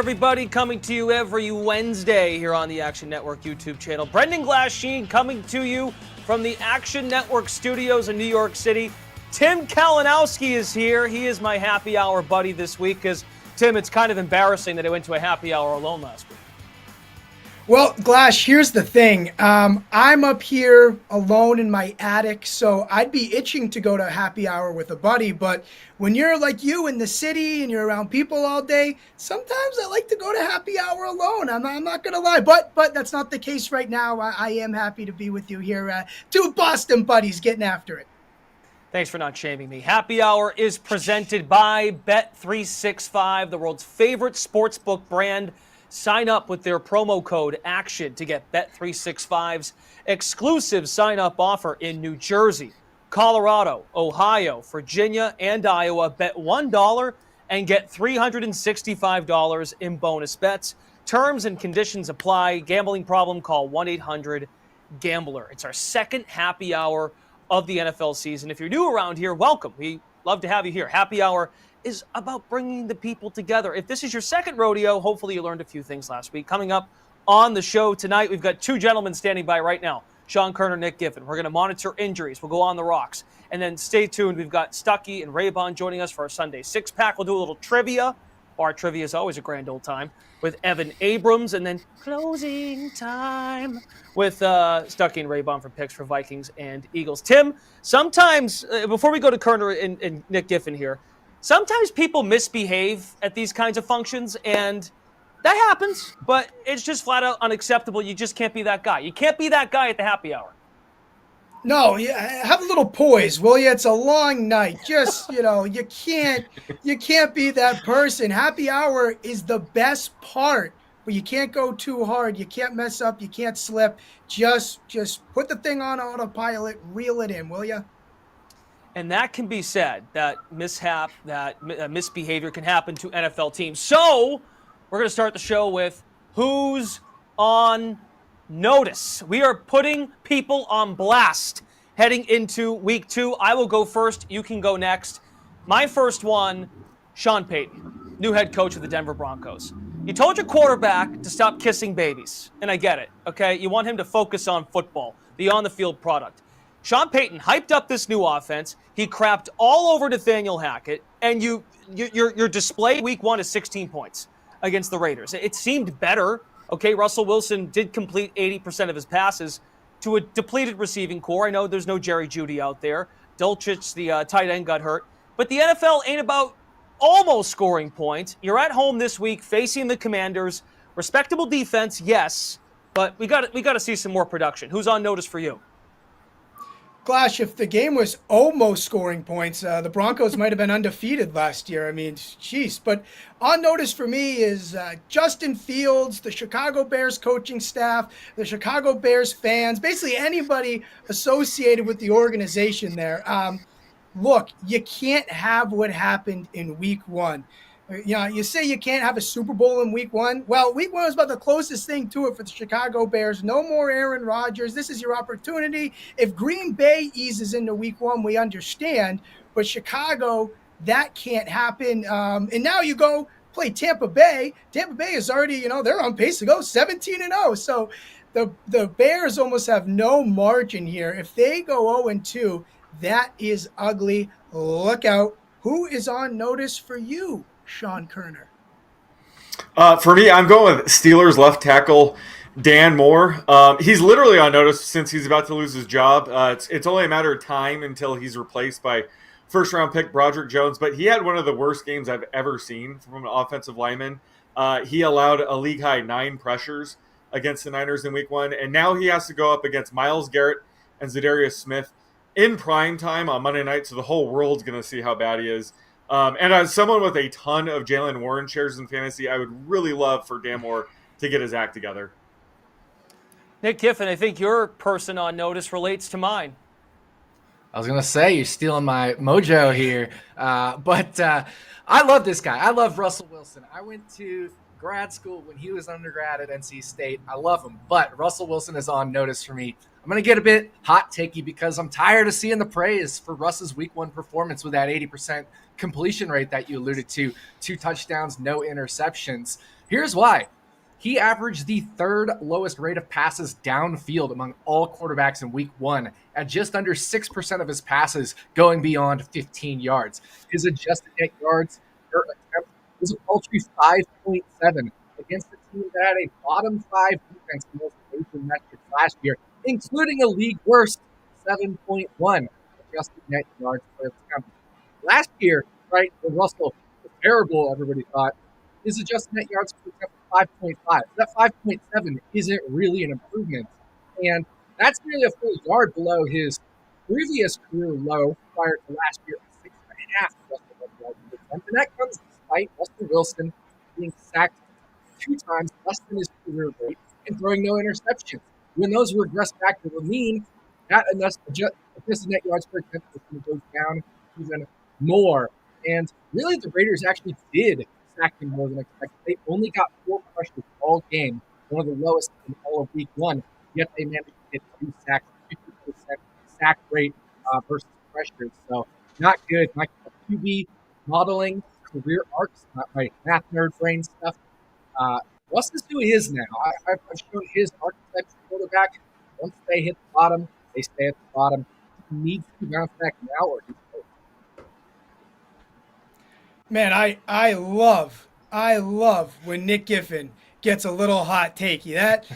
Everybody, coming to you every Wednesday here on the Action Network YouTube channel. Brendan Glasheen coming to you from the Action Network studios in New York City. Tim Kalinowski is here. He is my happy hour buddy this week because, Tim, it's kind of embarrassing that I went to a happy hour alone last week. Well, Glash, here's the thing. I'm up here alone in my attic, so I'd be itching to go to a happy hour with a buddy. But when you're like you in the city and you're around people all day, sometimes I like to go to happy hour alone. I'm not going to lie. But that's not the case right now. I am happy to be with you here. Two Boston buddies getting after it. Thanks for not shaming me. Happy Hour is presented by Bet365, the world's favorite sportsbook brand. Sign up with their promo code ACTION to get Bet365's exclusive sign-up offer in New Jersey, Colorado, Ohio, Virginia, and Iowa. Bet $1 and get $365 in bonus bets. Terms and conditions apply. Gambling problem? Call 1-800-GAMBLER. It's our second happy hour of the NFL season. If you're new around here, welcome. We love to have you here. Happy Hour is about bringing the people together. If this is your second rodeo, hopefully you learned a few things last week. Coming up on the show tonight, we've got two gentlemen standing by right now, Sean Kerner, Nick Giffen. We're going to monitor injuries. We'll go on the rocks. And then stay tuned. We've got Stuckey and Raybon joining us for our Sunday six-pack. We'll do a little trivia. Bar trivia is always a grand old time with Evan Abrams. And then closing time with Stuckey and Raybon for picks for Vikings and Eagles. Tim, sometimes, before we go to Kerner and Nick Giffen here, sometimes people misbehave at these kinds of functions, and that happens, but it's just flat out unacceptable. You just can't be that guy. You can't be that guy at the happy hour. No, have a little poise, will you? It's a long night. Just, you can't be that person. Happy hour is the best part, but you can't go too hard. You can't mess up. You can't slip. Just put the thing on autopilot, reel it in, will you? And that can be said, that mishap, that misbehavior can happen to NFL teams. So we're going to start the show with who's on notice. We are putting people on blast heading into week 2. I will go first. You can go next. My first one, Sean Payton, new head coach of the Denver Broncos. You told your quarterback to stop kissing babies, and I get it, okay? You want him to focus on football, the on-the-field product. Sean Payton hyped up this new offense. He crapped all over Nathaniel Hackett, and your display week 1 is 16 points against the Raiders. It seemed better. Okay, Russell Wilson did complete 80% of his passes to a depleted receiving core. I know there's no Jerry Jeudy out there. Dulcich, the tight end, got hurt. But the NFL ain't about almost scoring points. You're at home this week facing the Commanders. Respectable defense, yes, but we got to see some more production. Who's on notice for you? Glash, if the game was almost scoring points, the Broncos might have been undefeated last year. I mean, jeez. But on notice for me is Justin Fields, the Chicago Bears coaching staff, the Chicago Bears fans, basically anybody associated with the organization there. Look, you can't have what happened in week 1. You say you can't have a Super Bowl in week 1. Well, week 1 was about the closest thing to it for the Chicago Bears. No more Aaron Rodgers. This is your opportunity. If Green Bay eases into week 1, we understand. But Chicago, that can't happen. And now you go play Tampa Bay. Tampa Bay is already, they're on pace to go 17-0. So the Bears almost have no margin here. If they go 0-2, that is ugly. Look out. Who is on notice for you, Sean Kerner? For me, I'm going with Steelers left tackle Dan Moore. He's literally on notice since he's about to lose his job. It's only a matter of time until he's replaced by first-round pick Broderick Jones. But he had one of the worst games I've ever seen from an offensive lineman. He allowed a league-high 9 pressures against the Niners in week 1. And now he has to go up against Myles Garrett and Zadarius Smith in prime time on Monday night. So the whole world's going to see how bad he is. And as someone with a ton of Jaylen Warren shares in fantasy, I would really love for Dan Moore to get his act together. Nick Giffen, I think your person on notice relates to mine. I was going to say, you're stealing my mojo here. But I love this guy. I love Russell Wilson. I went to grad school, when he was undergrad at NC State. I love him, but Russell Wilson is on notice for me. I'm going to get a bit hot takey because I'm tired of seeing the praise for Russ's week 1 performance with that 80% completion rate that you alluded to. 2 touchdowns, no interceptions. Here's why. He averaged the 3rd lowest rate of passes downfield among all quarterbacks in week 1 at just under 6% of his passes going beyond 15 yards. His adjusted net yards per attempt was a paltry 5.7 against a team that had a bottom 5 defense in most major metrics last year, including a league worst 7.1 adjusted net yards per attempt. Last year, right, when Russell was terrible, everybody thought, his adjusted net yards per attempt 5.5. That 5.7 isn't really an improvement. And that's nearly a full yard below his previous career low prior to last year at 6.5 adjusted net yards per attempt. And that comes despite Russell Wilson being sacked 2 times less than his career rate and throwing no interceptions. When those regress back to the mean, that adjusted net yards per attempt is going to go down even more. And really, the Raiders actually did sack him more than expected. They only got 4 pressures all game, one of the lowest in all of week 1, yet they managed to get 2 sacks, 50% sack rate versus pressures. So not good. My QB modeling, career arcs, not my math nerd brain stuff. Russ is who he is now. I've shown his archetypes of quarterback. Once they hit the bottom, they stay at the bottom. He needs to bounce back now or he's over. Man, I love when Nick Giffen gets a little hot takey. That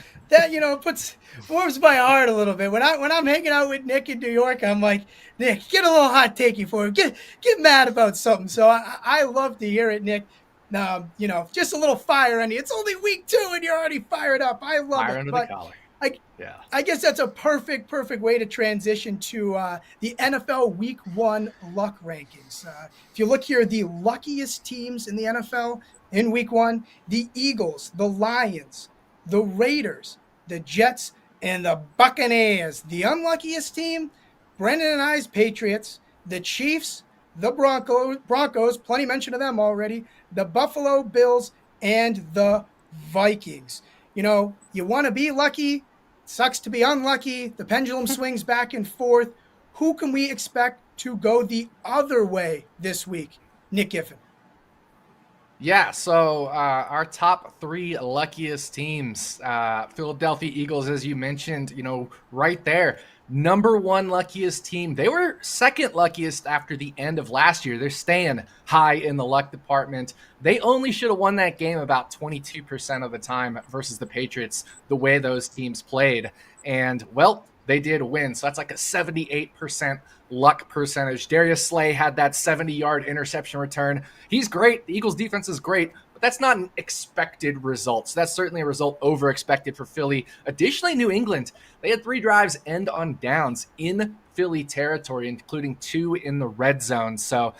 warms my heart a little bit. When I'm hanging out with Nick in New York, I'm like, Nick, get a little hot takey for him. Get mad about something. So I love to hear it, Nick. Just a little fire on you. It's only week 2 and you're already fired up. I love Fire it. under the collar. I guess that's a perfect way to transition to the NFL Week 1 luck rankings. If you look here, the luckiest teams in the NFL in Week 1, the Eagles, the Lions, the Raiders, the Jets, and the Buccaneers. The unluckiest team, Brendan and I's Patriots, the Chiefs, the Broncos, plenty mentioned of them already, the Buffalo Bills, and the Vikings. You want to be lucky. Sucks to be unlucky. The pendulum swings back and forth. Who can we expect to go the other way this week? Nick Giffen. Yeah, so our top 3 luckiest teams, Philadelphia Eagles, as you mentioned, right there. Number 1 luckiest team. They were 2nd luckiest after the end of last year. They're staying high in the luck department. They only should have won that game about 22% of the time versus the Patriots, the way those teams played. And, well, they did win. So that's like a 78% luck percentage. Darius Slay had that 70-yard interception return. He's great. The Eagles defense is great. But that's not an expected result. So that's certainly a result over expected for Philly. Additionally, New England, they had 3 drives end on downs in Philly territory, including 2 in the red zone. So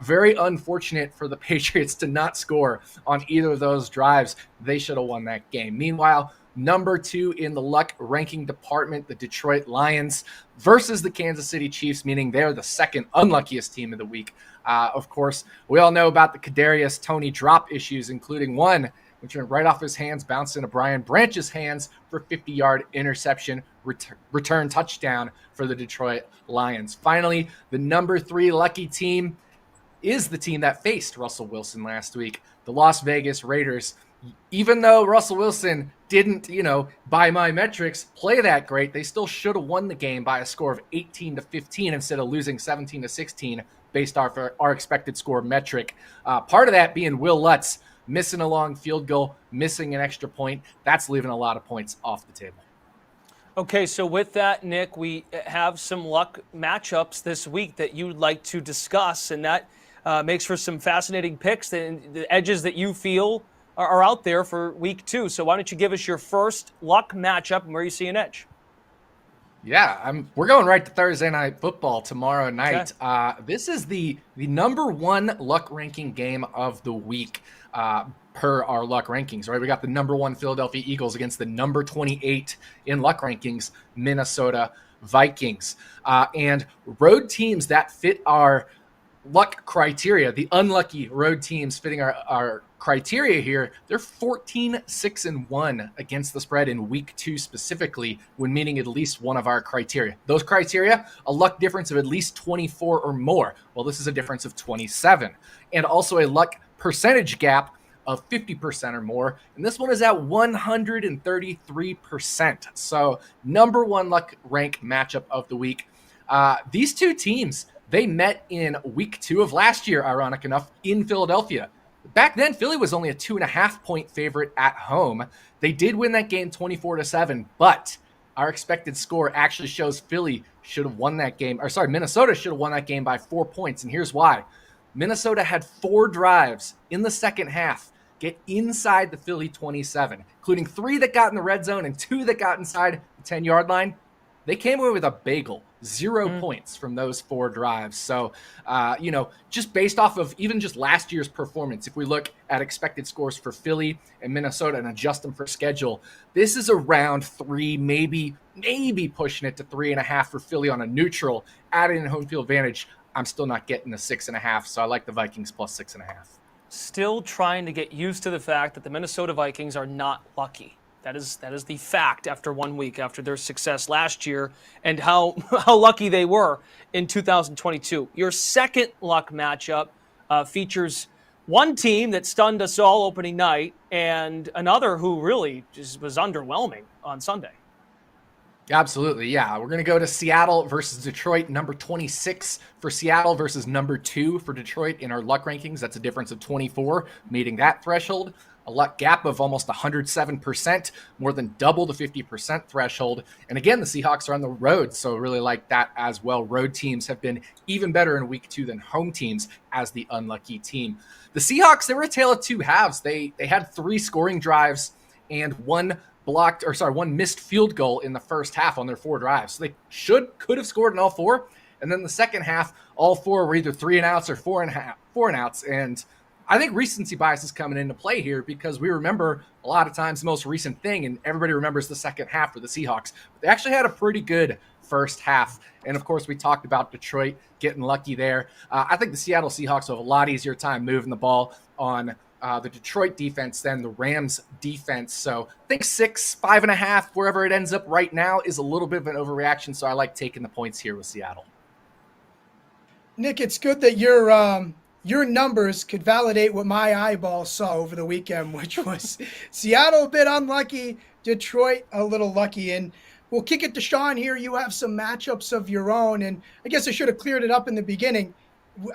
very unfortunate for the Patriots to not score on either of those drives. They should have won that game. Meanwhile, number 2 in the luck ranking department, the Detroit Lions versus the Kansas City Chiefs, meaning they're the 2nd unluckiest team of the week. Of course, we all know about the Kadarius Toney drop issues, including one which went right off his hands, bounced into Brian Branch's hands for 50-yard interception, return touchdown for the Detroit Lions. Finally, the number 3 lucky team is the team that faced Russell Wilson last week, the Las Vegas Raiders. Even though Russell Wilson didn't, by my metrics, play that great, they still should have won the game by a score of 18-15 instead of losing 17-16 based off our expected score metric. Part of that being Will Lutz missing a long field goal, missing an extra point. That's leaving a lot of points off the table. Okay, so with that, Nick, we have some luck matchups this week that you'd like to discuss, and that makes for some fascinating picks and the edges that you feel are out there for week 2. So why don't you give us your first luck matchup and where you see an edge? Yeah, we're going right to Thursday Night Football tomorrow night. Okay. This is the number 1 luck ranking game of the week per our luck rankings, right? We got the number 1 Philadelphia Eagles against the number 28 in luck rankings, Minnesota Vikings. And road teams that fit our luck criteria, the unlucky road teams fitting our criteria here, they're 14-6-1 against the spread in week 2 specifically when meeting at least one of our criteria. Those criteria, a luck difference of at least 24 or more. Well, this is a difference of 27. And also a luck percentage gap of 50% or more. And this one is at 133%. So number one luck rank matchup of the week. These two teams, they met in week 2 of last year, ironic enough, in Philadelphia. Back then, Philly was only a 2.5-point favorite at home. They did win that game 24-7, but our expected score actually shows Philly should have won that game. Minnesota should have won that game by 4 points, and here's why. Minnesota had 4 drives in the second half get inside the Philly 27, including 3 that got in the red zone and 2 that got inside the 10-yard line. They came away with a bagel. 0 points from those 4 drives. So, just based off of even just last year's performance, if we look at expected scores for Philly and Minnesota and adjust them for schedule, this is around 3, maybe pushing it to 3.5 for Philly on a neutral, adding in home field advantage. I'm still not getting the 6.5, so I like the Vikings plus 6.5. Still trying to get used to the fact that the Minnesota Vikings are not lucky. That is the fact after 1 week, after their success last year and how lucky they were in 2022. Your second luck matchup features one team that stunned us all opening night and another who really just was underwhelming on Sunday. Absolutely, yeah. We're going to go to Seattle versus Detroit, number 26 for Seattle versus number 2 for Detroit in our luck rankings. That's a difference of 24, meeting that threshold. A luck gap of almost 107%, more than double the 50% threshold. And again, the Seahawks are on the road, so really like that as well. Road teams have been even better in week 2 than home teams as the unlucky team. The Seahawks, they were a tale of 2 halves. They had 3 scoring drives and one missed field goal in the first half on their 4 drives. So they could have scored in all 4. And then the second half, all 4 were either 3 and outs or 4 and outs. And I think recency bias is coming into play here because we remember a lot of times the most recent thing, and everybody remembers the second half for the Seahawks. But they actually had a pretty good first half. And of course, we talked about Detroit getting lucky there. I think the Seattle Seahawks will have a lot easier time moving the ball on the Detroit defense than the Rams defense. So I think 6, 5.5, wherever it ends up right now is a little bit of an overreaction. So I like taking the points here with Seattle. Nick, it's good that your numbers could validate what my eyeballs saw over the weekend, which was Seattle a bit unlucky, Detroit a little lucky. And we'll kick it to Sean here. You have some matchups of your own, and I guess I should have cleared it up in the beginning.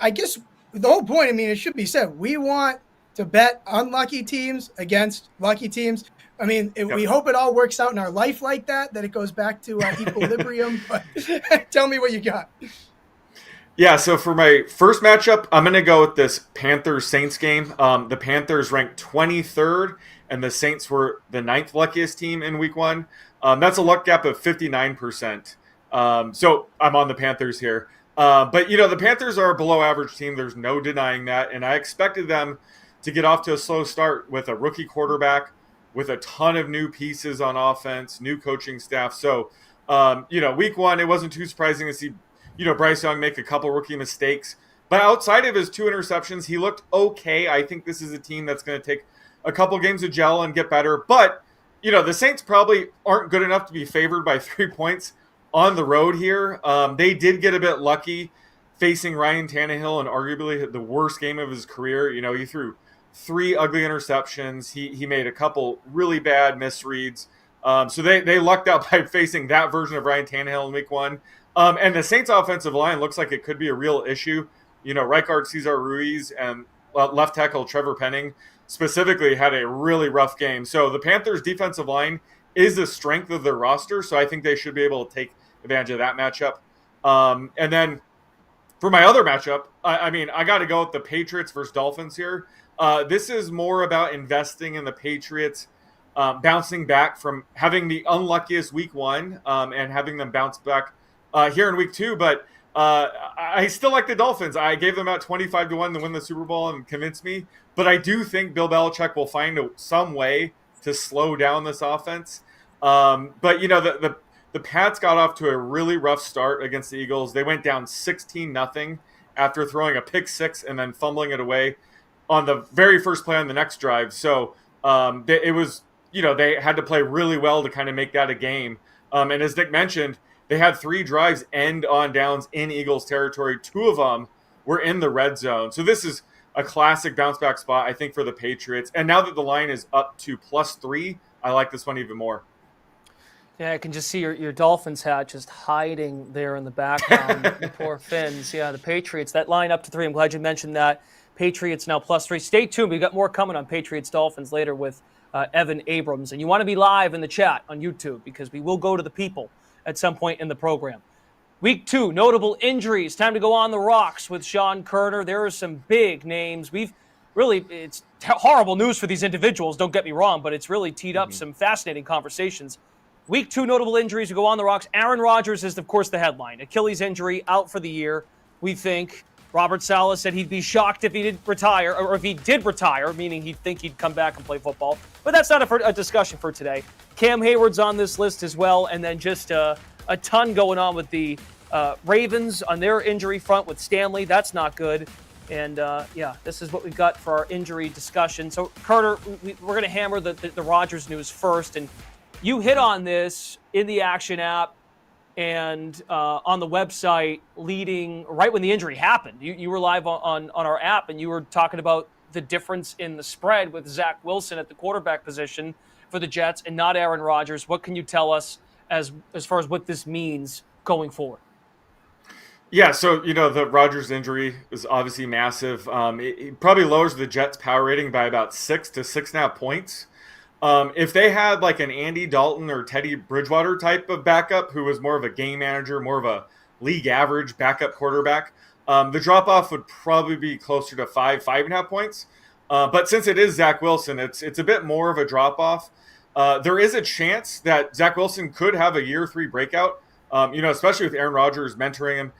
I guess the whole point, it should be said, we want to bet unlucky teams against lucky teams. We hope it all works out in our life like that it goes back to equilibrium. But tell me what you got. Yeah, so for my first matchup, I'm going to go with this Panthers-Saints game. The Panthers ranked 23rd, and the Saints were the 9th luckiest team in week 1. That's a luck gap of 59%. So I'm on the Panthers here. But, the Panthers are a below-average team. There's no denying that, and I expected them to get off to a slow start with a rookie quarterback, with a ton of new pieces on offense, new coaching staff. So, week 1, it wasn't too surprising to see Bryce Young make a couple rookie mistakes. But outside of his 2 interceptions, he looked okay. I think this is a team that's going to take a couple games to gel and get better. But, the Saints probably aren't good enough to be favored by 3 points on the road here. They did get a bit lucky facing Ryan Tannehill in arguably the worst game of his career. He threw 3 ugly interceptions. He made a couple really bad misreads. So they lucked out by facing that version of Ryan Tannehill in week 1. And the Saints offensive line looks like it could be a real issue. Rijkaard, Cesar Ruiz, and left tackle Trevor Penning specifically had a really rough game. So the Panthers defensive line is the strength of their roster. So I think they should be able to take advantage of that matchup. And then for my other matchup, I got to go with the Patriots versus Dolphins here. This is more about investing in the Patriots, bouncing back from having the unluckiest week 1 and having them bounce back here in week 2, but I still like the Dolphins. I gave them out 25-1 to win the Super Bowl and convince me, but I do think Bill Belichick will find some way to slow down this offense. But the Pats got off to a really rough start against the Eagles. They went down 16-0 after throwing a pick 6 and then fumbling it away. on the very first play on the next drive. So it was, they had to play really well to kind of make that a game. And as Nick mentioned, they had 3 drives end on downs in Eagles territory. 2 of them were in the red zone. So this is a classic bounce back spot, I think, for the Patriots. And now that the line is up to +3, I like this one even more. Yeah, I can just see your Dolphins hat just hiding there in the background. The poor Finns. Yeah, the Patriots, that line up to 3. I'm glad you mentioned that. Patriots now +3. Stay tuned. We've got more coming on Patriots Dolphins later with Evan Abrams. And you want to be live in the chat on YouTube because we will go to the people at some point in the program. Week 2, notable injuries. Time to go on the rocks with Sean Kerner. There are some big names. It's horrible news for these individuals, don't get me wrong, but it's really teed up some fascinating conversations. Week 2, notable injuries. We go on the rocks. Aaron Rodgers is, of course, the headline. Achilles injury, out for the year. We think Robert Saleh said he'd be shocked if he did retire, or if he did retire, meaning he'd think he'd come back and play football. But that's not a discussion for today. Cam Hayward's on this list as well, and then just a ton going on with the Ravens on their injury front with Stanley. That's not good. And, this is what we've got for our injury discussion. So, Carter, we're going to hammer the Rodgers news first. And you hit on this in the Action app and on the website leading right when the injury happened. You were live on our app, and you were talking about the difference in the spread with Zach Wilson at the quarterback position for the Jets and not Aaron Rodgers. What can you tell us as far as what this means going forward? Yeah, so, the Rodgers injury is obviously massive. It probably lowers the Jets' power rating by about 6 to 6.5 points. If they had like an Andy Dalton or Teddy Bridgewater type of backup who was more of a game manager, more of a league average backup quarterback, the drop-off would probably be closer to 5.5 points. But since it is Zach Wilson, it's a bit more of a drop-off. There is a chance that Zach Wilson could have a year 3 breakout, especially with Aaron Rodgers mentoring him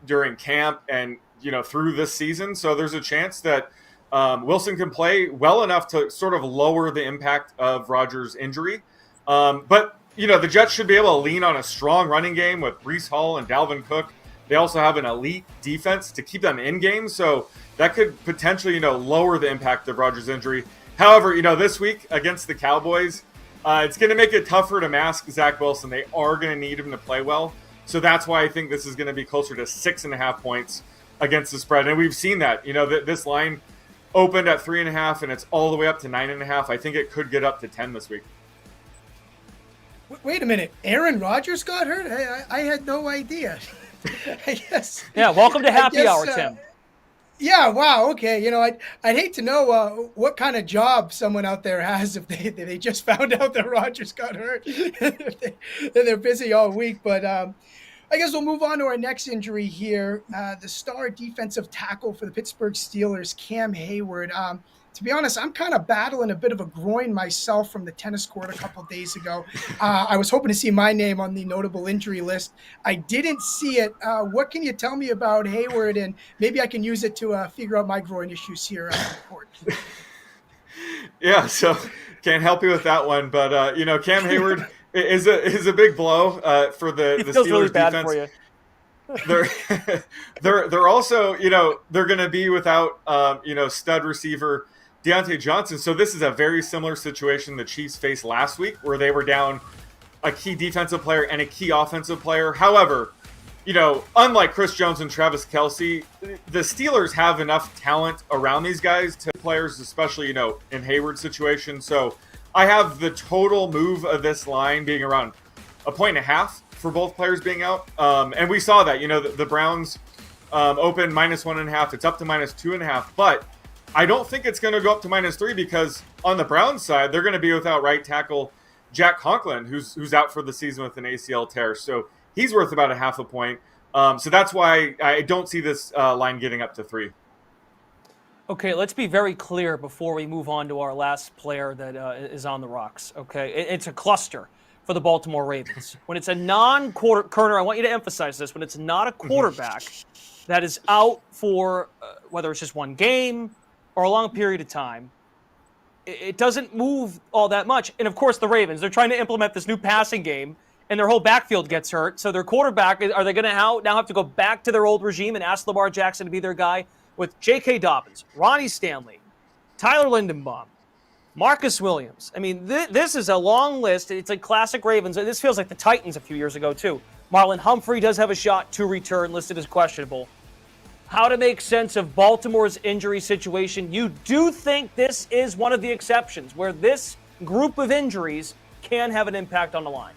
during camp and, through this season. So there's a chance that Wilson can play well enough to sort of lower the impact of Rodgers' injury. But, the Jets should be able to lean on a strong running game with Breece Hall and Dalvin Cook. They also have an elite defense to keep them in games. So that could potentially, lower the impact of Rodgers' injury. However, this week against the Cowboys, it's going to make it tougher to mask Zach Wilson. They are going to need him to play well. So that's why I think this is going to be closer to 6.5 points against the spread. And we've seen that, this line opened at 3.5 and it's all the way up to 9.5. I think it could get up to 10 this week. Wait a minute. Aaron Rodgers got hurt? I had no idea. I guess. Yeah, welcome to Happy Hour, Tim. Yeah, wow, okay. I'd hate to know what kind of job someone out there has if they just found out that Rodgers got hurt. They're busy all week, but I guess we'll move on to our next injury here. The star defensive tackle for the Pittsburgh Steelers, Cam Hayward. To be honest, I'm kind of battling a bit of a groin myself from the tennis court a couple of days ago. I was hoping to see my name on the notable injury list. I didn't see it. What can you tell me about Hayward? And maybe I can use it to figure out my groin issues here on the court. Yeah, so can't help you with that one. But, Cam Hayward is a big blow for the Steelers really bad defense. For you. They're also, they're going to be without, stud receiver Deontay Johnson. So this is a very similar situation the Chiefs faced last week where they were down a key defensive player and a key offensive player. However, unlike Chris Jones and Travis Kelce, the Steelers have enough talent around these guys to players, especially, in Hayward's situation. So I have the total move of this line being around 1.5 points for both players being out. And we saw that, the Browns open -1.5. It's up to -2.5. But I don't think it's going to go up to -3 because on the Browns side, they're going to be without right tackle Jack Conklin, who's out for the season with an ACL tear. So he's worth about 0.5 point. So that's why I don't see this line getting up to 3. Okay, let's be very clear before we move on to our last player that is on the rocks. Okay, it's a cluster for the Baltimore Ravens. When it's a non-quarter, I want you to emphasize this, when it's not a quarterback that is out for whether it's just one game or a long period of time, it doesn't move all that much. And of course, the Ravens, they're trying to implement this new passing game, and their whole backfield gets hurt. So their quarterback, are they going to now have to go back to their old regime and ask Lamar Jackson to be their guy with J.K. Dobbins, Ronnie Stanley, Tyler Lindenbaum, Marcus Williams. I mean, this is a long list. It's like classic Ravens. This feels like the Titans a few years ago, too. Marlon Humphrey does have a shot to return, listed as questionable. How to make sense of Baltimore's injury situation? You do think this is one of the exceptions where this group of injuries can have an impact on the line?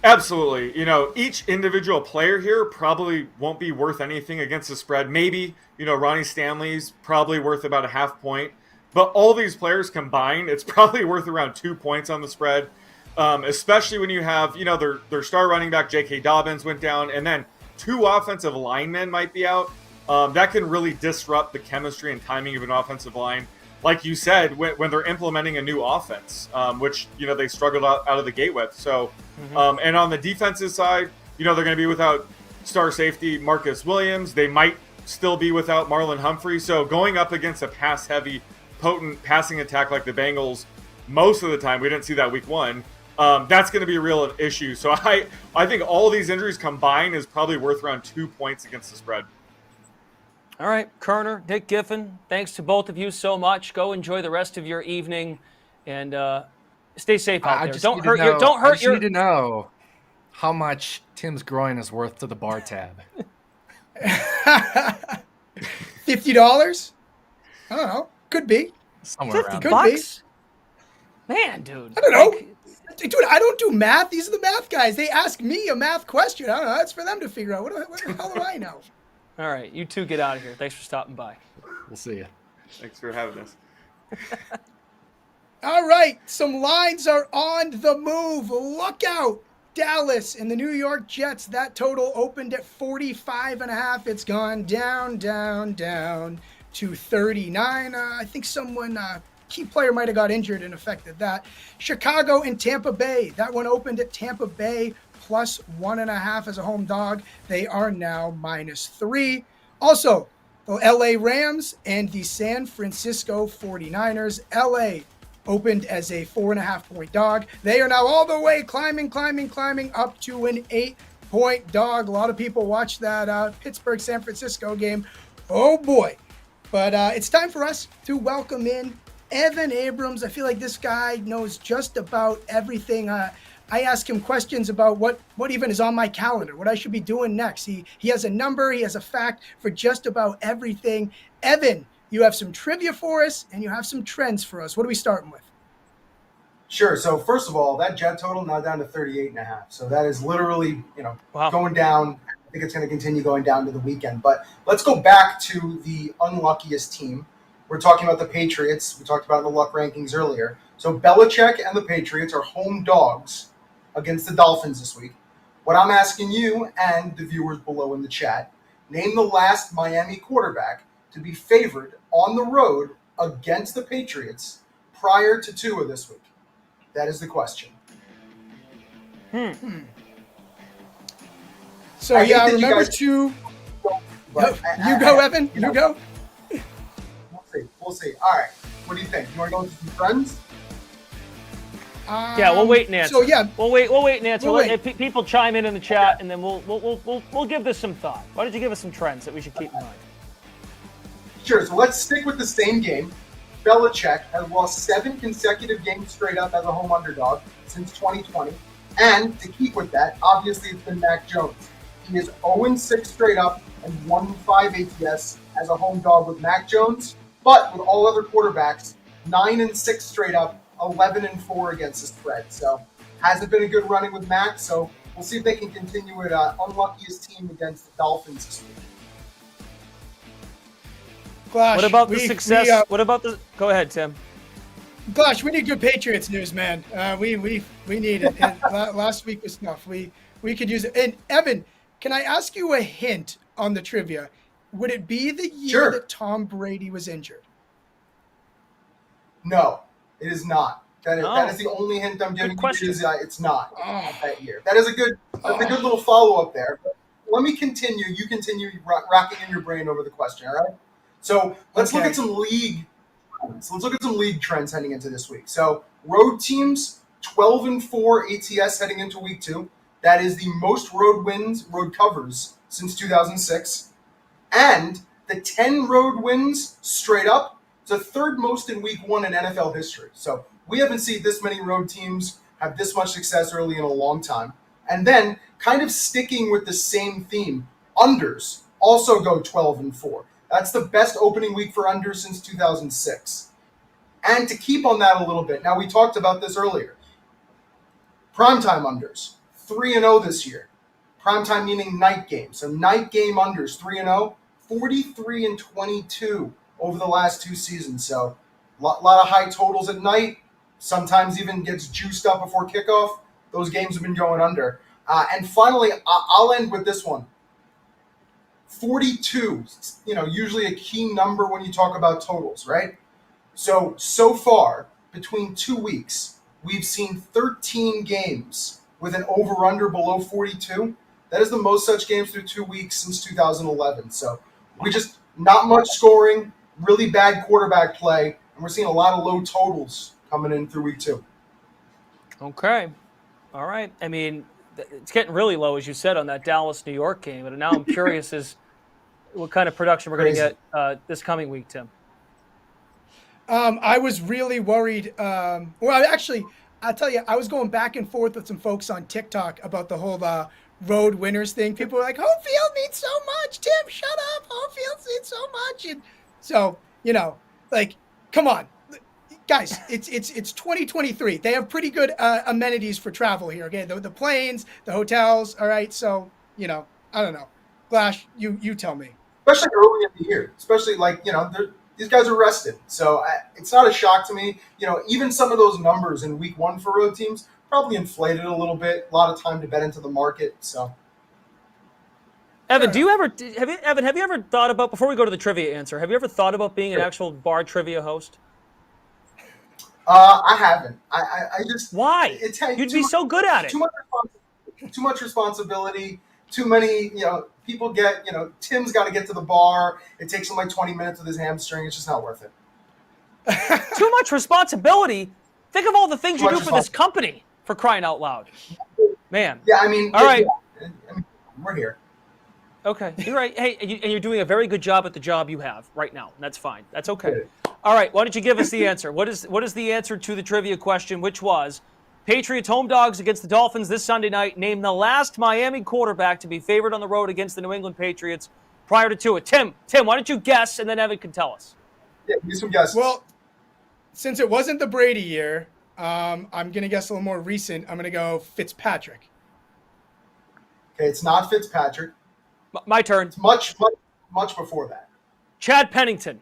Absolutely. Each individual player here probably won't be worth anything against the spread. Maybe, Ronnie Stanley's probably worth about a half point. But all these players combined, it's probably worth around 2 points on the spread, especially when you have, their star running back, J.K. Dobbins, went down, and then 2 offensive linemen might be out. That can really disrupt the chemistry and timing of an offensive line. Like you said, when they're implementing a new offense, which, they struggled out of the gate with. So, and on the defensive side, they're going to be without star safety Marcus Williams. They might still be without Marlon Humphrey. So going up against a pass-heavy, potent passing attack like the Bengals, most of the time, we didn't see that week 1, that's going to be a real issue. So I think all these injuries combined is probably worth around 2 points against the spread. All right, Kerner, Nick Giffen, thanks to both of you so much. Go enjoy the rest of your evening, and stay safe out there. Don't hurt your. I just need to know how much Tim's groin is worth to the bar tab. $50? I don't know. Could be. Somewhere around. Could $50? Man, dude. I don't know. Dude, I don't do math. These are the math guys. They ask me a math question. I don't know. That's for them to figure out. What the hell do I know? All right, you two get out of here. Thanks for stopping by. We'll see you. Thanks for having us. All right, some lines are on the move. Look out. Dallas and the New York Jets. That total opened at 45.5. It's gone down to 39. I think someone, key player might have got injured and affected that. Chicago and Tampa Bay. That one opened at Tampa Bay plus 1.5 as a home dog. They are now -3. Also, the LA Rams and the San Francisco 49ers. LA opened as a 4.5-point dog. They are now all the way climbing up to an 8-point dog. A lot of people watched that Pittsburgh San Francisco game. Oh boy. But it's time for us to welcome in Evan Abrams. I feel like this guy knows just about everything. I ask him questions about what even is on my calendar, what I should be doing next. He has a number, he has a fact for just about everything. Evan, you have some trivia for us, and you have some trends for us. What are we starting with? Sure. So first of all, that Jet total now down to 38.5. So that is literally, Wow. going down. I think it's going to continue going down to the weekend. But let's go back to the unluckiest team. We're talking about the Patriots. We talked about the luck rankings earlier. So Belichick and the Patriots are home dogs against the Dolphins this week. What I'm asking you and the viewers below in the chat, name the last Miami quarterback to be favored on the road against the Patriots prior to Tua this week. That is the question. So yeah, remember to... But you go, Evan. You go. We'll see. All right. What do you think? You want to go with some friends? Yeah, we'll wait and answer. So yeah, we'll wait and answer. We'll Let people chime in the chat, and then we'll give this some thought. Why don't you give us some trends that we should keep in mind? Sure. So let's stick with the same game. Belichick has lost 7 consecutive games straight up as a home underdog since 2020. And to keep with that, obviously it's been Mac Jones. He is 0-6 straight up and 1-5 ATS as a home dog with Mac Jones. But with all other quarterbacks, 9-6 straight up, 11-4 against the spread. So hasn't been a good running with Mac. So we'll see if they can continue it. Unluckiest team against the Dolphins this week. Glash, What about the success? What about the? Go ahead, Tim. Glash, we need good Patriots news, man. We need it. And last week was tough. We could use it. And Evan, can I ask you a hint on the trivia? Would it be the year that Tom Brady was injured? No, it is not. That is the only hint I'm giving you. It's not that year. That's a good little follow-up there. But let me continue. You continue racking in your brain over the question, all right? So let's look at some league. So let's look at some league trends heading into this week. So road teams, 12-4 ATS heading into week 2. That is the most road covers since 2006. And the 10 road wins straight up It's the third most in week 1 in NFL history. So we haven't seen this many road teams have this much success early in a long time. And then kind of sticking with the same theme, unders also go 12-4. That's the best opening week for unders since 2006. And to keep on that a little bit, now we talked about this earlier. Primetime unders, 3-0 this year. Primetime meaning night game. So night game unders, 3-0, 43-22 over the last 2 seasons. So a lot of high totals at night. Sometimes even gets juiced up before kickoff. Those games have been going under. And finally, I'll end with this one. 42, usually a key number when you talk about totals, right? So far, between 2 weeks, we've seen 13 games with an over-under below 42. That is the most such games through 2 weeks since 2011. So we just, not much scoring, really bad quarterback play, and we're seeing a lot of low totals coming in through week 2. Okay. All right. I mean, it's getting really low, as you said, on that Dallas-New York game. But now I'm curious as what kind of production we're going to get this coming week, Tim. I was really worried. Actually, I'll tell you, I was going back and forth with some folks on TikTok about the whole road winners thing. People were like, home field needs so much. Tim, shut up. Home field needs so much. And so, come on. Guys, it's 2023. They have pretty good amenities for travel here. Okay, the planes, the hotels. All right, so I don't know. Glash, you tell me. Especially early in the year, especially these guys are rested, so it's not a shock to me. Even some of those numbers in week 1 for road teams probably inflated a little bit. A lot of time to bet into the market. So, Evan, have you ever thought about, before we go to the trivia answer, have you ever thought about being an actual bar trivia host? I haven't. I just why? You'd be so good at it. Too much responsibility. Too many. People get. Tim's got to get to the bar. It takes him like 20 minutes with his hamstring. It's just not worth it. Too much responsibility. Think of all the things you do for this company, for crying out loud, man. Yeah, I mean, all right. We're here. Okay, you're right. Hey, and you're doing a very good job at the job you have right now. And that's fine. That's okay. All right, why don't you give us the answer? What is the answer to the trivia question, which was Patriots home dogs against the Dolphins this Sunday night? Name the last Miami quarterback to be favored on the road against the New England Patriots prior to Tua. Tim, why don't you guess, and then Evan can tell us. Yeah, give me some guesses. Well, since it wasn't the Brady year, I'm going to guess a little more recent. I'm going to go Fitzpatrick. Okay, it's not Fitzpatrick. My turn. It's much before that. Chad Pennington.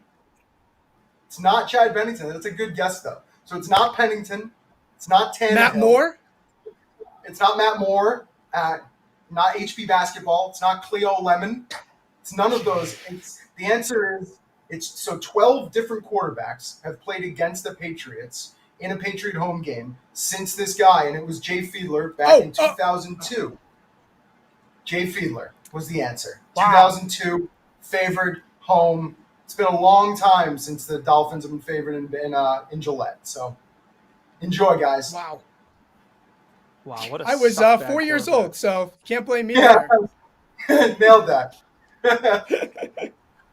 It's not Chad Pennington. That's a good guess, though. So it's not Pennington. It's not Tannehill. Matt Moore? It's not Matt Moore. Not HP Basketball. It's not Cleo Lemon. It's none of those. The answer is, it's 12 different quarterbacks have played against the Patriots in a Patriot home game since this guy, and it was Jay Fiedler back in 2002. Jay Fiedler was the answer. Wow. 2002, favored home. It's been a long time since the Dolphins have been favored in Gillette. So enjoy, guys. Wow. What a I was 4 years old, so can't blame me. Yeah, nailed that.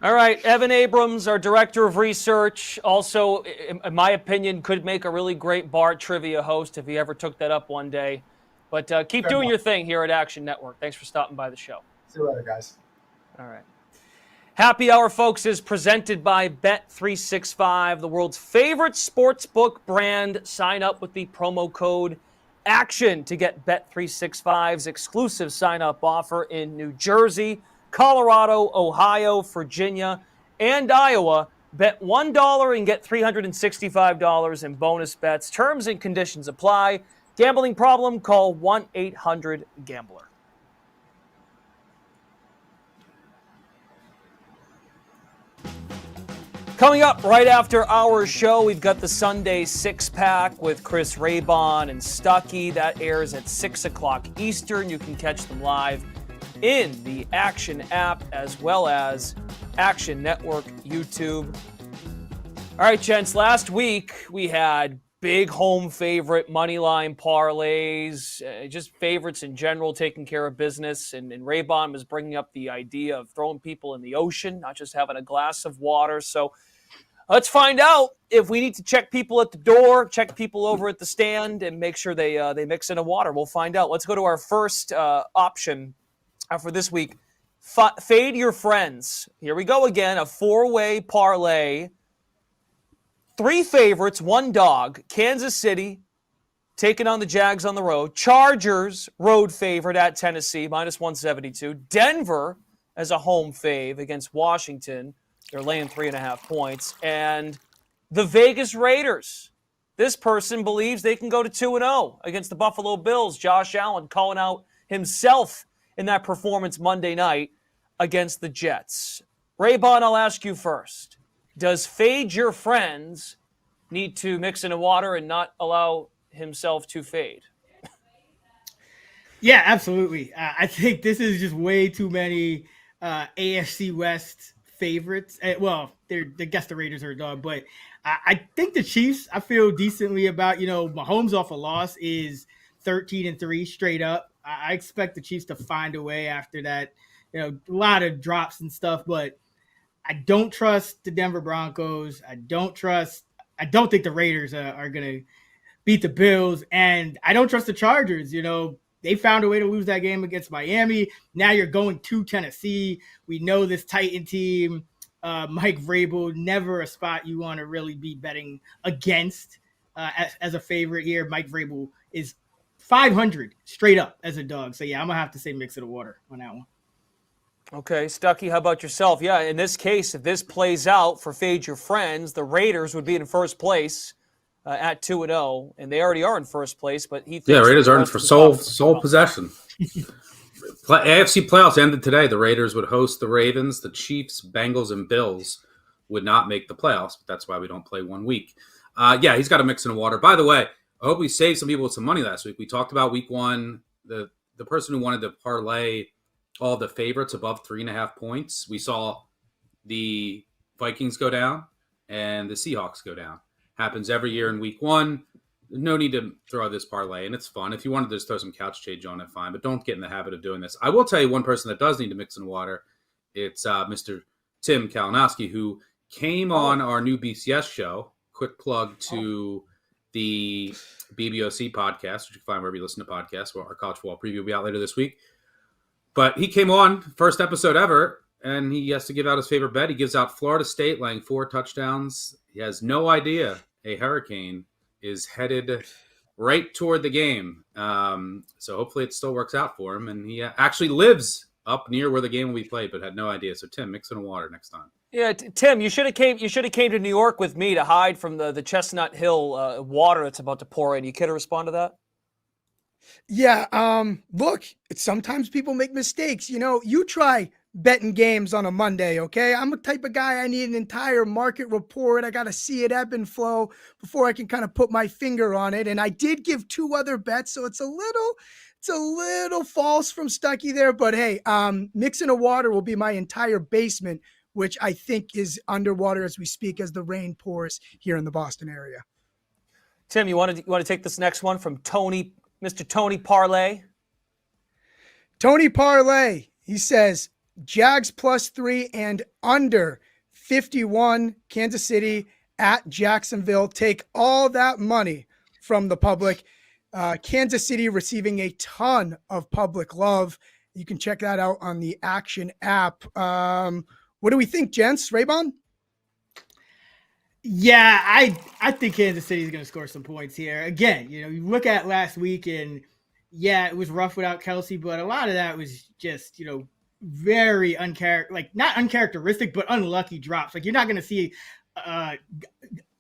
All right, Evan Abrams, our director of research, also, in my opinion, could make a really great bar trivia host if he ever took that up one day. But keep doing your thing here at Action Network. Thanks for stopping by the show. See you later, guys. All right. Happy Hour, folks, is presented by Bet365, the world's favorite sportsbook brand. Sign up with the promo code ACTION to get Bet365's exclusive sign-up offer in New Jersey, Colorado, Ohio, Virginia, and Iowa. Bet $1 and get $365 in bonus bets. Terms and conditions apply. Gambling problem? Call 1-800-GAMBLER. Coming up right after our show, we've got the Sunday Six-Pack with Chris Raybon and Stuckey. That airs at 6 o'clock Eastern. You can catch them live in the Action app as well as Action Network YouTube. All right, gents, last week we had big home favorite moneyline parlays, just favorites in general taking care of business. And Raybon was bringing up the idea of throwing people in the ocean, not just having a glass of water. So Let's find out if we need to check people at the door, check people over at the stand, and make sure they mix in a water. We'll find out. Let's go to our first option for this week. Fade your friends. Here we go again. A 4-way parlay. 3 favorites, 1 dog. Kansas City taking on the Jags on the road. Chargers, road favorite at Tennessee, -172. Denver as a home fave against Washington. They're laying 3.5 points. And the Vegas Raiders. This person believes they can go to 2-0 against the Buffalo Bills. Josh Allen calling out himself in that performance Monday night against the Jets. Raybon, I'll ask you first. Does fade your friends need to mix in a water and not allow himself to fade? Yeah, absolutely. I think this is just way too many AFC West favorites. Well, I guess the Raiders are a dog, but I think the Chiefs, I feel decently about. Mahomes off a loss is 13-3 straight up. I expect the Chiefs to find a way after that. A lot of drops and stuff, but I don't trust the Denver Broncos. I don't think the Raiders are going to beat the Bills, and I don't trust the Chargers. They found a way to lose that game against Miami. Now you're going to Tennessee. We know this Titan team. Mike Vrabel, never a spot you want to really be betting against as a favorite here. Mike Vrabel is 500 straight up as a dog. So, yeah, I'm going to have to say mix it of water on that one. Okay, Stuckey, how about yourself? Yeah, in this case, if this plays out for Fade Your Friends, the Raiders would be in first place at 2-0, and they already are in first place, but he thinks Raiders are in for sole possession. AFC playoffs ended today. The Raiders would host the Ravens. The Chiefs, Bengals, and Bills would not make the playoffs, but that's why we don't play 1 week. Yeah, he's got to mix in the water. By the way, I hope we saved some people with some money last week. We talked about week 1, the person who wanted to parlay all the favorites above 3.5 points. We saw the Vikings go down and the Seahawks go down. Happens every year in week 1. No need to throw this parlay, and it's fun. If you wanted to just throw some couch change on it, fine, but don't get in the habit of doing this. I will tell you one person that does need to mix in water. It's Mr. Tim Kalinowski, who came on our new BCS show. Quick plug to the BBOC podcast, which you can find wherever you listen to podcasts. Well, our college football preview will be out later this week. But he came on, first episode ever, and he has to give out his favorite bet. He gives out Florida State laying 4 touchdowns. He has no idea a hurricane is headed right toward the game. So hopefully it still works out for him. And he actually lives up near where the game will be played, but had no idea. So Tim, mix in water next time. Yeah, Tim, you should have came to New York with me to hide from the Chestnut Hill water that's about to pour in. You care to respond to that? Yeah, look, sometimes people make mistakes. You try betting games on a Monday, okay? I'm the type of guy, I need an entire market report. I got to see it ebb and flow before I can kind of put my finger on it. And I did give 2 other bets, so it's a little false from Stuckey there. But hey, mixing a water will be my entire basement, which I think is underwater as we speak as the rain pours here in the Boston area. Tim, you want to take this next one from Tony, Mr. Tony Parlay? Tony Parlay, he says, Jags +3 and under 51, Kansas City at Jacksonville. Take all that money from the public. Kansas City receiving a ton of public love. You can check that out on the Action app. What do we think, gents? Raybon? Yeah, I think Kansas City is going to score some points here. Again, you look at last week and yeah, it was rough without Kelsey, but a lot of that was just, very not uncharacteristic, but unlucky drops. You're not going to see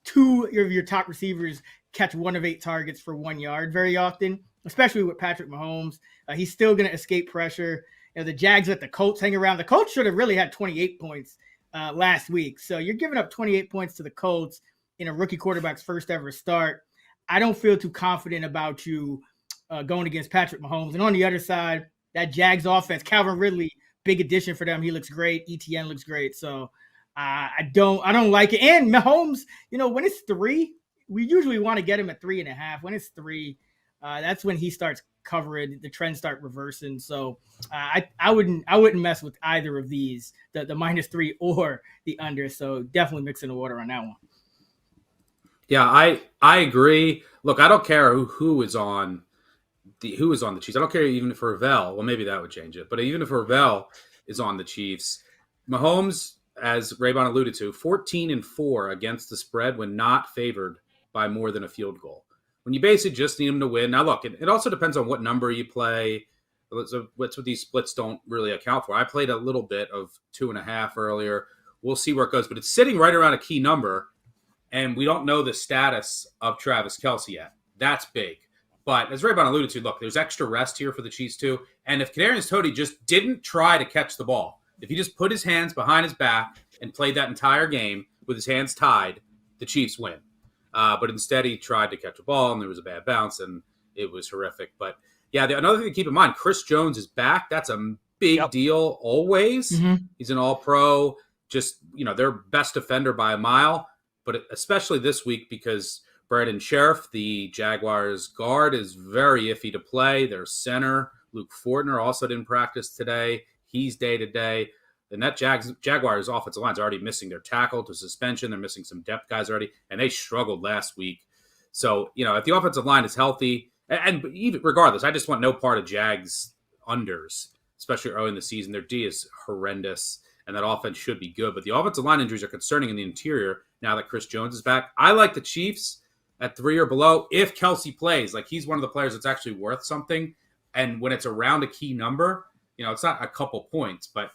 2 of your top receivers catch 1 of 8 targets for 1 yard very often, especially with Patrick Mahomes. He's still going to escape pressure. The Jags let the Colts hang around. The Colts should have really had 28 points last week. So you're giving up 28 points to the Colts in a rookie quarterback's first ever start. I don't feel too confident about you going against Patrick Mahomes. And on the other side, that Jags offense, Calvin Ridley, big addition for them. He looks great. ETN looks great. So I don't like it. And Mahomes, when it's 3, we usually want to get him at 3.5. When it's 3, that's when he starts cover it, the trends start reversing. So I wouldn't mess with either of these, the -3 or the under. So definitely mixing the water on that one. Yeah, I agree. Look, I don't care who is on the Chiefs. I don't care even if Ravel. Well, maybe that would change it. But even if Ravel is on the Chiefs, Mahomes, as Raybon alluded to, 14-4 against the spread when not favored by more than a field goal. When you basically just need him to win. Now, look, it also depends on what number you play. So what's what these splits don't really account for. I played a little bit of 2.5 earlier. We'll see where it goes, but it's sitting right around a key number. And we don't know the status of Travis Kelce yet. That's big. But as Raybon alluded to, look, there's extra rest here for the Chiefs too. And if Kadarius Toney just didn't try to catch the ball, if he just put his hands behind his back and played that entire game with his hands tied, the Chiefs win. But instead he tried to catch a ball, and there was a bad bounce, and it was horrific. But yeah, another thing to keep in mind, Chris Jones is back. That's a big deal always. Mm-hmm. He's an all-pro, just, their best defender by a mile. But especially this week because Brandon Sheriff, the Jaguars guard, is very iffy to play. Their center, Luke Fortner, also didn't practice today. He's day-to-day. The net Jaguars offensive line is already missing their tackle to suspension. They're missing some depth guys already, and they struggled last week. So, if the offensive line is healthy, and even regardless, I just want no part of Jags unders, especially early in the season. Their D is horrendous, and that offense should be good. But the offensive line injuries are concerning in the interior now that Chris Jones is back. I like the Chiefs at 3 or below if Kelce plays. Like, he's one of the players that's actually worth something. And when it's around a key number, it's not a couple points, but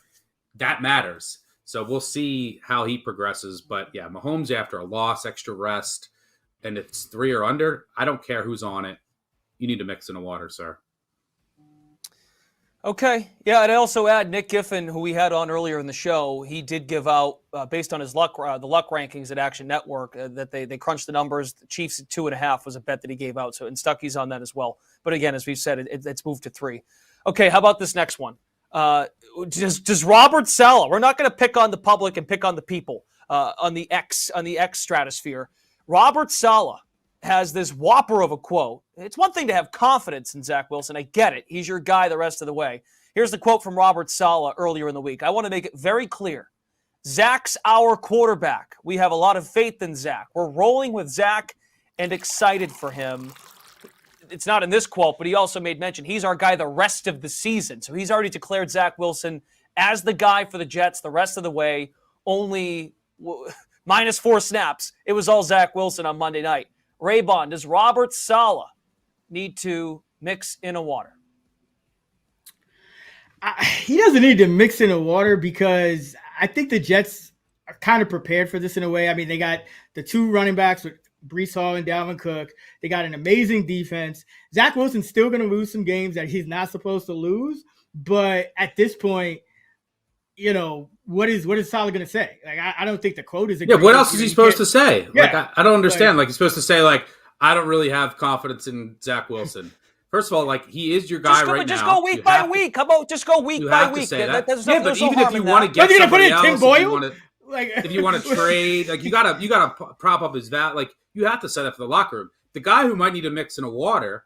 that matters. So we'll see how he progresses. But, yeah, Mahomes after a loss, extra rest, and it's 3 or under, I don't care who's on it. You need to mix in the water, sir. Okay. Yeah, I'd also add Nick Giffen, who we had on earlier in the show. He did give out, based on his the luck rankings at Action Network, that they crunched the numbers. The Chiefs at 2.5 was a bet that he gave out. So, and Stucky's on that as well. But again, as we've said, it's moved to 3. Okay, how about this next one? Does Robert Saleh? We're not going to pick on the public and pick on the people on the X stratosphere. Robert Saleh has this whopper of a quote. It's one thing to have confidence in Zach Wilson. I get it. He's your guy the rest of the way. Here's the quote from Robert Saleh earlier in the week. I want to make it very clear. Zach's our quarterback. We have a lot of faith in Zach. We're rolling with Zach and excited for him. It's not in this quote, but he also made mention he's our guy the rest of the season. So he's already declared Zach Wilson as the guy for the Jets the rest of the way. Only -4 snaps. It was all Zach Wilson on Monday night. Raybon, does Robert Saleh need to mix in a water? He doesn't need to mix in a water because I think the Jets are kind of prepared for this in a way. I mean, they got the 2 running backs with Breece Hall and Dalvin Cook. They got an amazing defense. Zach Wilson's still going to lose some games that he's not supposed to lose. But at this point, what is Saleh going to say? Like, I don't think the quote is. What else is he supposed to say? Yeah, like, I don't understand. Like, he's supposed to say, like, I don't really have confidence in Zach Wilson. First of all, like, he is your guy right now. Just go week by week. How about just go week by week? But even if you want to get somebody else, if you want to trade, like, you gotta prop up his value. Like, you have to set up for the locker room. The guy who might need to mix in a water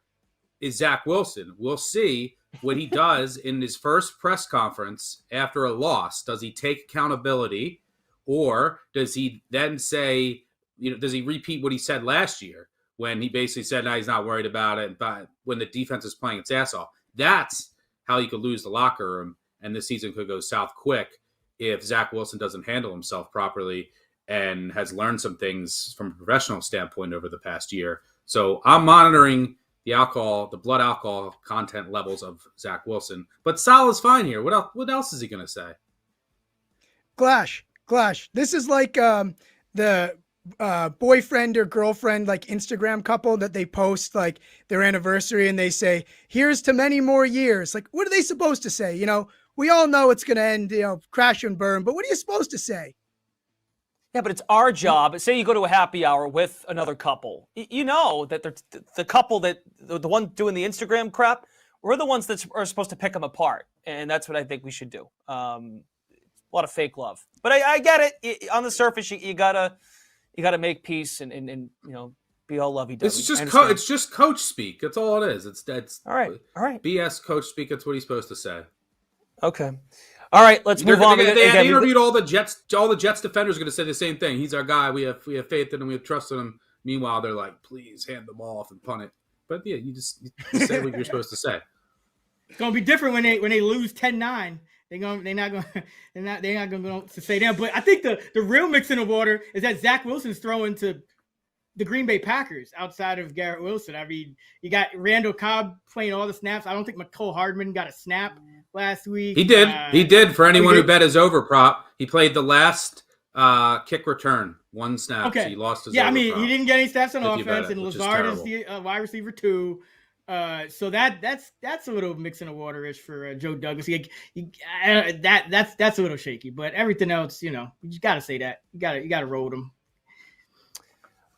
is Zach Wilson. We'll see what he does in his first press conference after a loss. Does he take accountability, or does he then say, does he repeat what he said last year when he basically said, no, he's not worried about it, but when the defense is playing its ass off? That's how you could lose the locker room, and this season could go south quick if Zach Wilson doesn't handle himself properly and has learned some things from a professional standpoint over the past year. So I'm monitoring the blood alcohol content levels of Zach Wilson. But Saleh's fine here. What else is he going to say? Glash. This is like the boyfriend or girlfriend, like Instagram couple that they post like their anniversary and they say, here's to many more years. Like, what are they supposed to say? We all know it's going to end, crash and burn, but what are you supposed to say? Yeah, but it's our job. Say you go to a happy hour with another couple. You know that the couple the one doing the Instagram crap, we're the ones that are supposed to pick them apart. And that's what I think we should do. A lot of fake love. But I get it. On the surface, you gotta make peace and Be all lovey-dovey. It's just coach speak. That's all it is. It's all right. BS coach speak. That's what he's supposed to say. Okay. All right, let's move on. They interviewed all the Jets. All the Jets defenders are going to say the same thing. He's our guy. We have faith in him. We have trust in him. Meanwhile, they're like, please hand the ball off and punt it. But yeah, you just say what you're supposed to say. It's gonna be different when they lose 10-9. They're not going to say that. But I think the real mix in the water is that Zach Wilson's throwing to the Green Bay Packers outside of Garrett Wilson. I mean, you got Randall Cobb playing all the snaps. I don't think McCole Hardman got a snap last week. He did. He did. For anyone who bet his over prop, he played the last kick return, one snap. Okay. So he lost his over I mean, prop. He didn't get any snaps on offense, it, and Lazard is the wide receiver 2. So that's a little mix in the water-ish for Joe Douglas. That's a little shaky, but everything else, you just got to say that. You got to roll them.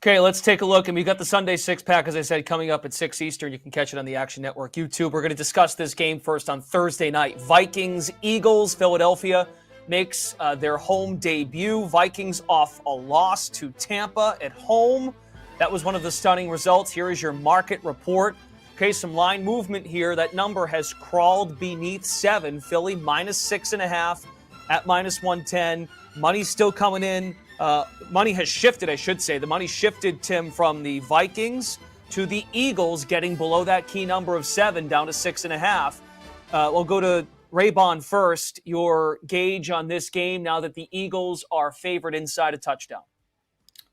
Okay, let's take a look. And we've got the Sunday six-pack, as I said, coming up at 6 Eastern. You can catch it on the Action Network YouTube. We're going to discuss this game first on Thursday night. Vikings, Eagles, Philadelphia makes their home debut. Vikings off a loss to Tampa at home. That was one of the stunning results. Here is your market report. Okay, some line movement here. That number has crawled beneath 7. Philly -6.5 at -110. Money's still coming in. Money has shifted, I should say. The money shifted, Tim, from the Vikings to the Eagles, getting below that key number of 7, down to 6.5. We'll go to Raybon first. Your gauge on this game now that the Eagles are favored inside a touchdown.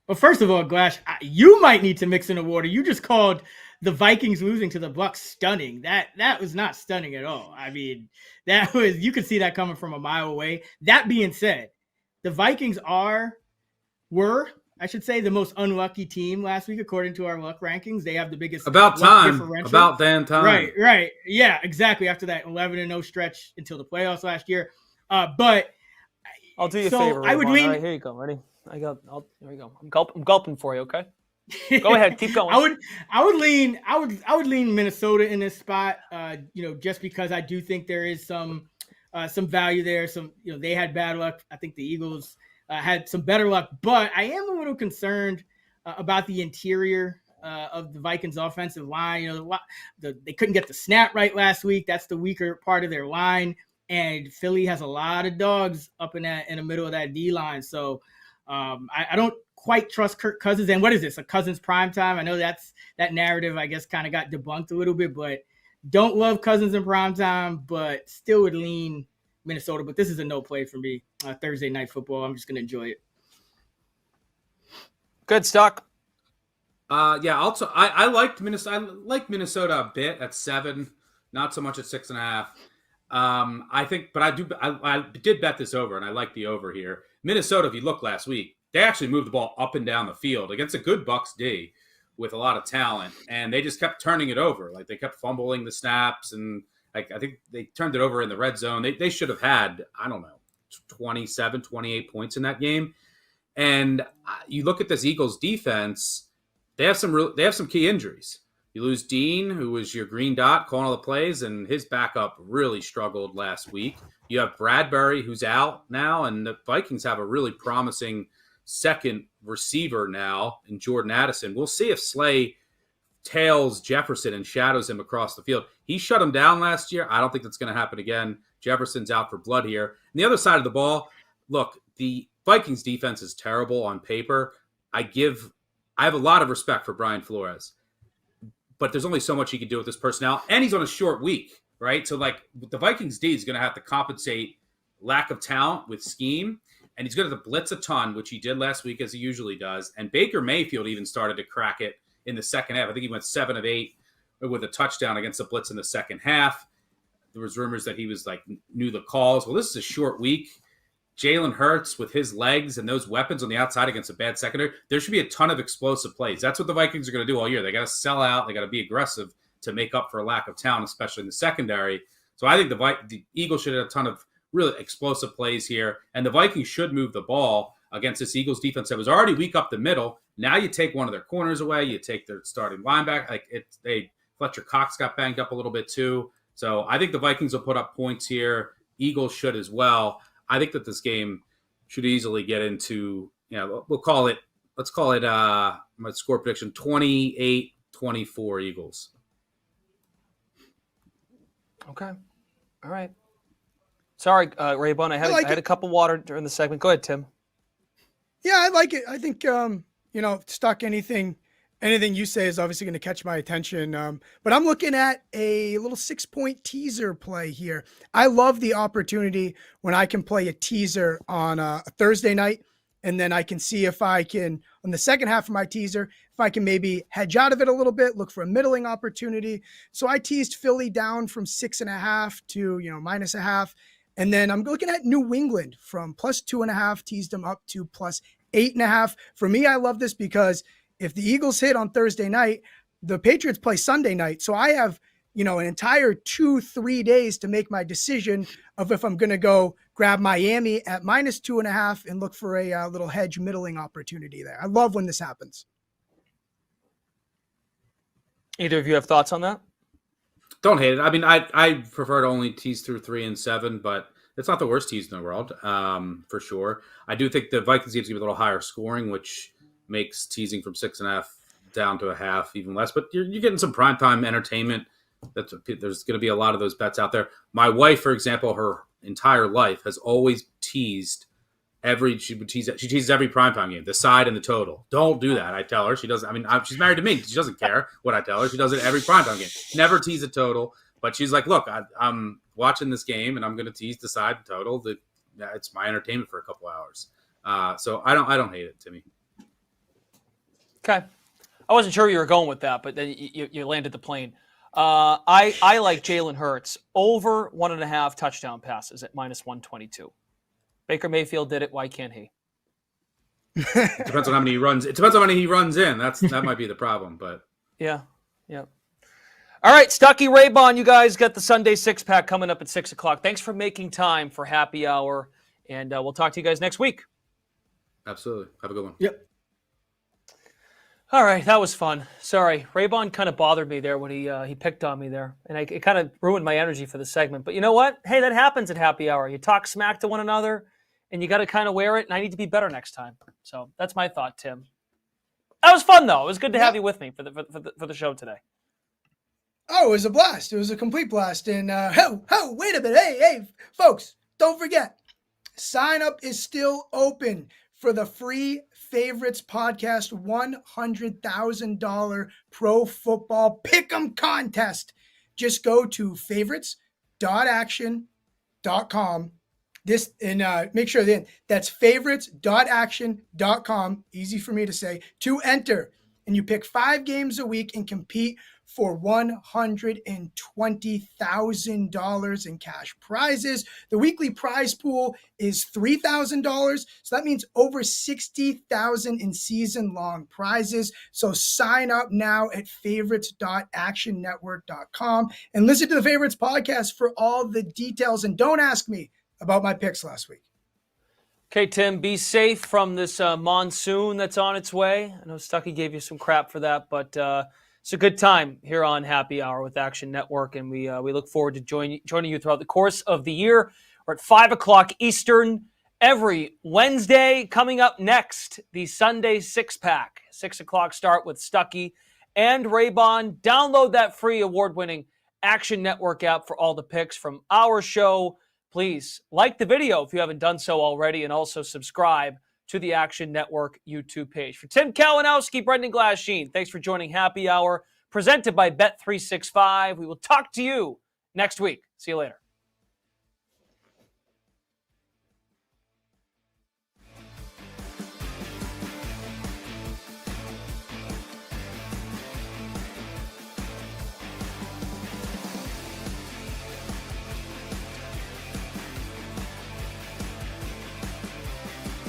Well, first of all, Glash, you might need to mix in the water. You just called the Vikings losing to the Bucs stunning. That was not stunning at all. I mean, you could see that coming from a mile away. That being said, the Vikings were, I should say, the most unlucky team last week, according to our luck rankings. They have the biggest about time. Right. Yeah, exactly. After that 11-0 stretch until the playoffs last year. But I'll do you a favor. I would lean. All right, here you go. Ready? Here we go. I'm gulping for you. Okay. Go ahead. Keep going. I would lean Minnesota in this spot. Just because I do think there is some value there. They had bad luck. I think the Eagles had some better luck, but I am a little concerned about the interior of the Vikings offensive line. They couldn't get the snap right last week. That's the weaker part of their line. And Philly has a lot of dogs up in the middle of that D line. So I don't quite trust Kirk Cousins. And what is this, a Cousins primetime? I know that narrative, I guess, kind of got debunked a little bit, but don't love Cousins in primetime, but still would lean Minnesota. But this is a no play for me. Thursday night football. I'm just going to enjoy it. Good stock. Yeah. Also, I liked Minnesota. I like Minnesota a bit at 7, not so much at 6.5. I think, but I did bet this over, and I like the over here. Minnesota, if you look last week, they actually moved the ball up and down the field against a good Bucs D with a lot of talent, and they just kept turning it over. Like, they kept fumbling the snaps, and I think they turned it over in the red zone. They should have had, 27, 28 points in that game. And you look at this Eagles defense, they have some key injuries. You lose Dean, who was your green dot calling all the plays, and his backup really struggled last week. You have Bradbury, who's out now, and the Vikings have a really promising second receiver now in Jordan Addison. We'll see if Slay tails Jefferson and shadows him across the field. He shut him down last year. I don't think that's going to happen again. Jefferson's out for blood here. And the other side of the ball, look, the Vikings defense is terrible on paper. I have a lot of respect for Brian Flores, but there's only so much he can do with this personnel, and he's on a short week, right? So, the Vikings D is going to have to compensate lack of talent with scheme, and he's going to have to blitz a ton, which he did last week, as he usually does. And Baker Mayfield even started to crack it in the second half. I think he went 7 of 8 with a touchdown against the blitz in the second half. There was rumors that he was knew the calls. Well, this is a short week. Jalen Hurts with his legs and those weapons on the outside against a bad secondary, there should be a ton of explosive plays. That's what the Vikings are going to do all year. They got to sell out. They got to be aggressive to make up for a lack of talent, especially in the secondary. So I think the Eagles should have a ton of really explosive plays here, and the Vikings should move the ball against this Eagles defense that was already weak up the middle. Now you take one of their corners away, you take their starting linebacker. Fletcher Cox got banged up a little bit too. So I think the Vikings will put up points here. Eagles should as well. I think that this game should easily get into, let's call it my score prediction, 28-24 Eagles. Okay. All right. Sorry, Raybon. I had a cup of water during the segment. Go ahead, Tim. Yeah, I like it. I think Stuck, anything you say is obviously going to catch my attention. But I'm looking at a little 6-point teaser play here. I love the opportunity when I can play a teaser on a Thursday night, and then I can see if I can, on the second half of my teaser, if I can maybe hedge out of it a little bit, look for a middling opportunity. So I teased Philly down from 6.5 to -0.5. And then I'm looking at New England from +2.5, teased them up to +8.5. For me, I love this because if the Eagles hit on Thursday night, the Patriots play Sunday night. So I have, an entire 2-3 days to make my decision of if I'm going to go grab Miami at -2.5 and look for a little hedge middling opportunity there. I love when this happens. Either of you have thoughts on that? Don't hate it. I mean, I prefer to only tease through 3 and 7, but it's not the worst tease in the world, for sure. I do think the Vikings game's going to be a little higher scoring, which makes teasing from 6.5 down to 0.5 even less. But you're getting some primetime entertainment. There's going to be a lot of those bets out there. My wife, for example, her entire life has always teased she teases every primetime game, the side and the total. Don't do that. I tell her. She doesn't. I mean, she's married to me. She doesn't care what I tell her. She does it every primetime game. Never tease a total. But she's like, look, I'm watching this game and I'm going to tease the side and total. It's my entertainment for a couple hours. So I don't hate it, Timmy. Okay. I wasn't sure where you were going with that, but then you landed the plane. I like Jalen Hurts over 1.5 touchdown passes at -122. Baker Mayfield did it. Why can't he? It depends on how many he runs. It depends on how many he runs in. That might be the problem. But yeah. All right, Stucky, Raybon, you guys got the Sunday 6-pack coming up at 6:00. Thanks for making time for happy hour, and we'll talk to you guys next week. Absolutely. Have a good one. Yep. All right, that was fun. Sorry, Raybon kind of bothered me there when he picked on me there, and it kind of ruined my energy for the segment. But you know what? Hey, that happens at happy hour. You talk smack to one another, and you got to kind of wear it. And I need to be better next time. So that's my thought, Tim. That was fun though. It was good to have you with me for the show today. Oh, it was a blast. It was a complete blast. And wait a minute. Hey, folks, don't forget, sign up is still open for the free Favorites Podcast $100,000 Pro Football Pick'em Contest. Just go to favorites.action.com. Make sure that's favorites.action.com. Easy for me to say, to enter. And you pick 5 games a week and compete for $120,000 in cash prizes. The weekly prize pool is $3,000. So that means over $60,000 in season-long prizes. So sign up now at favorites.actionnetwork.com and listen to the Favorites Podcast for all the details. And don't ask me about my picks last week. Okay, Tim, be safe from this monsoon that's on its way. I know Stucky gave you some crap for that, but it's a good time here on Happy Hour with Action Network, and we look forward to joining you throughout the course of the year. We're at 5:00 Eastern every Wednesday. Coming up next, the Sunday 6-pack. 6:00 start with Stucky and Raybon. Download that free award-winning Action Network app for all the picks from our show. Please like the video if you haven't done so already, and also subscribe to the Action Network YouTube page. For Tim Kalinowski, Brendan Glasheen, thanks for joining Happy Hour, presented by Bet365. We will talk to you next week. See you later.